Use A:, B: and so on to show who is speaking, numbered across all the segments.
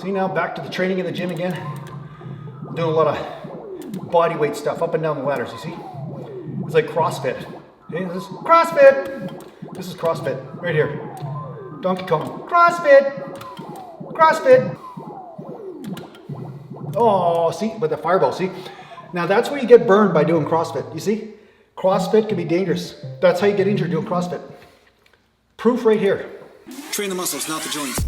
A: See, now back to the training in the gym again. I'm doing a lot of body weight stuff up and down the ladders, you see? It's like CrossFit. Okay, this is CrossFit. This is CrossFit, right here. Donkey Kong. CrossFit. CrossFit. Oh, see, with the fireball, see? Now that's where you get burned by doing CrossFit, you see? CrossFit can be dangerous. That's how you get injured doing CrossFit. Proof right here.
B: Train the muscles, not the joints.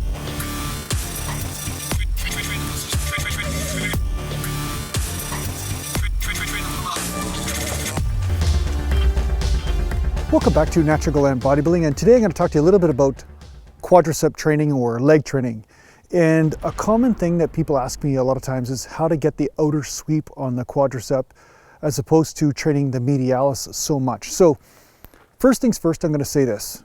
C: Welcome back to Natural Gallant Bodybuilding, and today I'm going to talk to you a little bit about quadricep training or leg training. And a common thing that people ask me a lot of times is how to get the outer sweep on the quadricep as opposed to training the medialis so much. So first things first, I'm going to say this.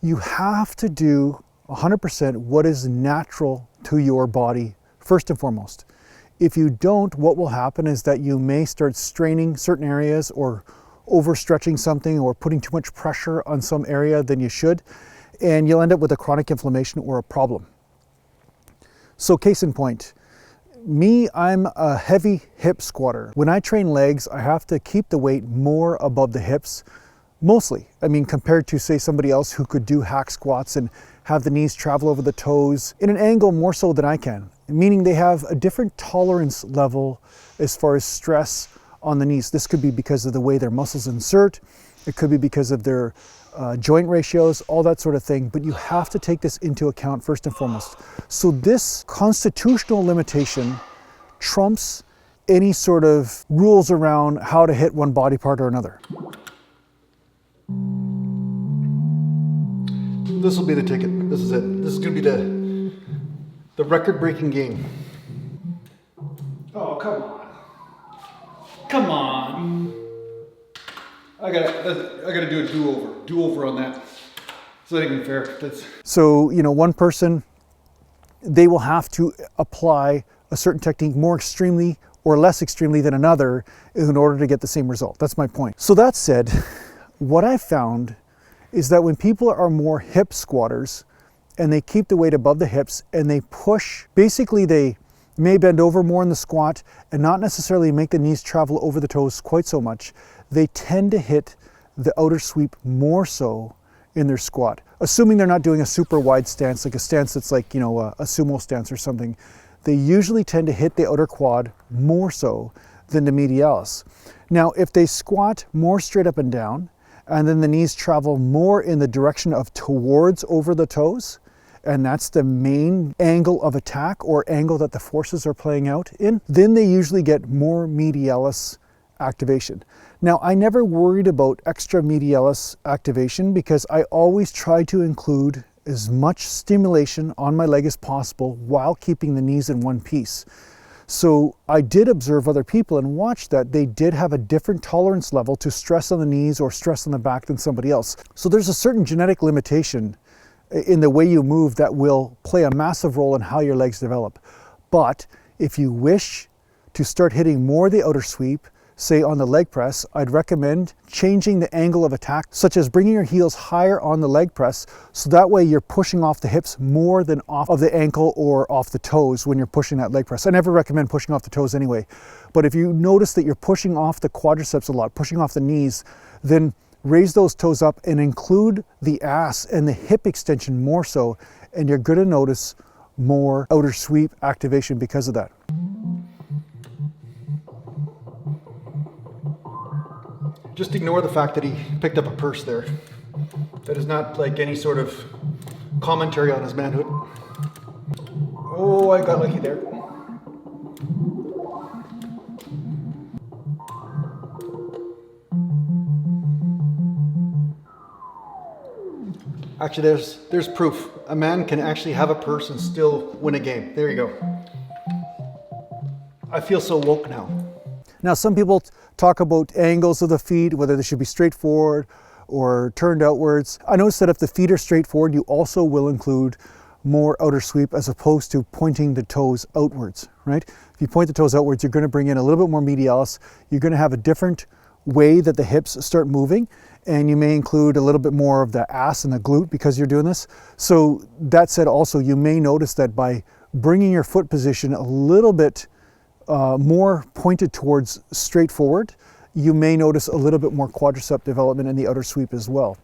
C: You have to do 100% what is natural to your body first and foremost. If you don't, what will happen is that you may start straining certain areas or overstretching something or putting too much pressure on some area than you should, and you'll end up with a chronic inflammation or a problem. So case in point, me, I'm a heavy hip squatter. When I train legs, I have to keep the weight more above the hips, mostly. I mean, compared to say somebody else who could do hack squats and have the knees travel over the toes in an angle more so than I can, meaning they have a different tolerance level as far as stress on the knees. This could be because of the way their muscles insert. It could be because of their joint ratios, all that sort of thing. But you have to take this into account first and foremost. So this constitutional limitation trumps any sort of rules around how to hit one body part or another.
A: This will be the ticket. This is it. This is going to be the record-breaking game. Oh, come on. Come on. I gotta do a do-over on that. It's not even fair.
C: So, you know, one person, they will have to apply a certain technique more extremely or less extremely than another in order to get the same result. That's my point. So that said, what I found is that when people are more hip squatters and they keep the weight above the hips and they push, basically they may bend over more in the squat and not necessarily make the knees travel over the toes quite so much, they tend to hit the outer sweep more so in their squat. Assuming they're not doing a super wide stance, like a stance that's like, you know, a sumo stance or something, they usually tend to hit the outer quad more so than the medialis. Now, if they squat more straight up and down, and then the knees travel more in the direction of towards over the toes, and that's the main angle of attack or angle that the forces are playing out in, then they usually get more medialis activation. Now, I never worried about extra medialis activation because I always try to include as much stimulation on my leg as possible while keeping the knees in one piece. So I did observe other people and watch that they did have a different tolerance level to stress on the knees or stress on the back than somebody else. So there's a certain genetic limitation in the way you move that will play a massive role in how your legs develop. But if you wish to start hitting more of the outer sweep, say on the leg press, I'd recommend changing the angle of attack, such as bringing your heels higher on the leg press, so that way you're pushing off the hips more than off of the ankle or off the toes when you're pushing that leg press. I never recommend pushing off the toes anyway, but if you notice that you're pushing off the quadriceps a lot, pushing off the knees, then raise those toes up and include the ass and the hip extension more so, and you're going to notice more outer sweep activation because of that.
A: Just ignore the fact that he picked up a purse there. That is not like any sort of commentary on his manhood. Oh, I got lucky there. Actually, there's proof. A man can actually have a purse and still win a game. There you go. I feel so woke now.
C: Now, some people talk about angles of the feet, whether they should be straight forward or turned outwards. I noticed that if the feet are straight forward, you also will include more outer sweep as opposed to pointing the toes outwards, right? If you point the toes outwards, you're going to bring in a little bit more medialis. You're going to have a different way that the hips start moving, and you may include a little bit more of the ass and the glute because you're doing this. So that said, also you may notice that by bringing your foot position a little bit more pointed towards straight forward, you may notice a little bit more quadricep development in the outer sweep as well.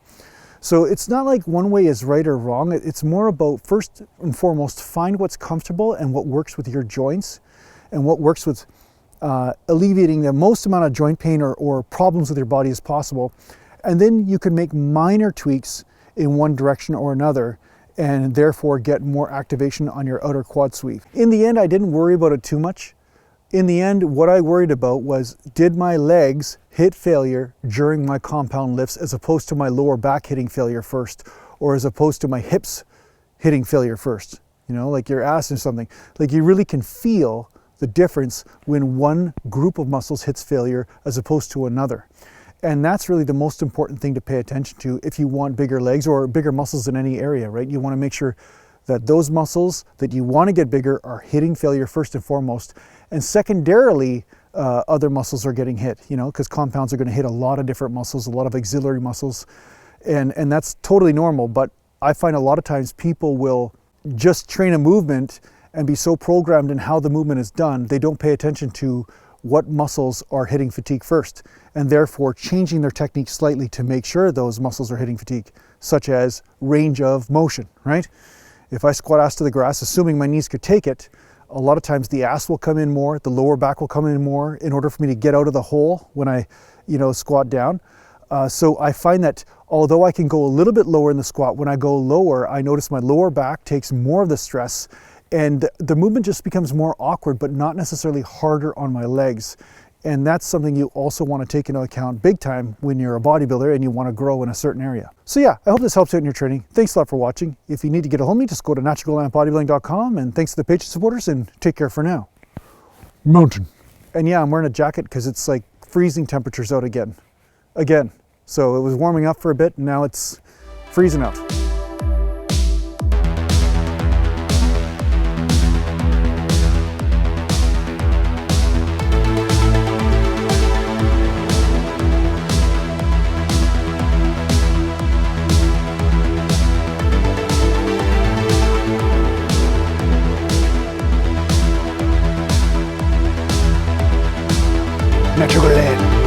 C: So it's not like one way is right or wrong. It's more about, first and foremost, find what's comfortable and what works with your joints and what works with alleviating the most amount of joint pain or problems with your body as possible. And then you can make minor tweaks in one direction or another and therefore get more activation on your outer quad sweep. In the end, I didn't worry about it too much. In the end, what I worried about was, did my legs hit failure during my compound lifts as opposed to my lower back hitting failure first, or as opposed to my hips hitting failure first? You know, like your ass or something. Like you really can feel the difference when one group of muscles hits failure as opposed to another. And that's really the most important thing to pay attention to if you want bigger legs or bigger muscles in any area, right? You want to make sure that those muscles that you want to get bigger are hitting failure first and foremost. And secondarily, other muscles are getting hit, you know, because compounds are going to hit a lot of different muscles, a lot of auxiliary muscles, and that's totally normal. But I find a lot of times people will just train a movement and be so programmed in how the movement is done, they don't pay attention to what muscles are hitting fatigue first, and therefore changing their technique slightly to make sure those muscles are hitting fatigue, such as range of motion, right? If I squat ass to the grass, assuming my knees could take it, a lot of times the ass will come in more, the lower back will come in more in order for me to get out of the hole when I, squat down. So I find that although I can go a little bit lower in the squat, when I go lower, I notice my lower back takes more of the stress and the movement just becomes more awkward, but not necessarily harder on my legs. And that's something you also want to take into account big time when you're a bodybuilder and you want to grow in a certain area. So yeah, I hope this helps out in your training. Thanks a lot for watching. If you need to get a hold of me, just go to naturalgallantbodybuilding.com, and thanks to the Patreon supporters, and take care for now. Mountain. And yeah, I'm wearing a jacket because it's like freezing temperatures out again. So it was warming up for a bit, and now it's freezing up. Natural Gallant.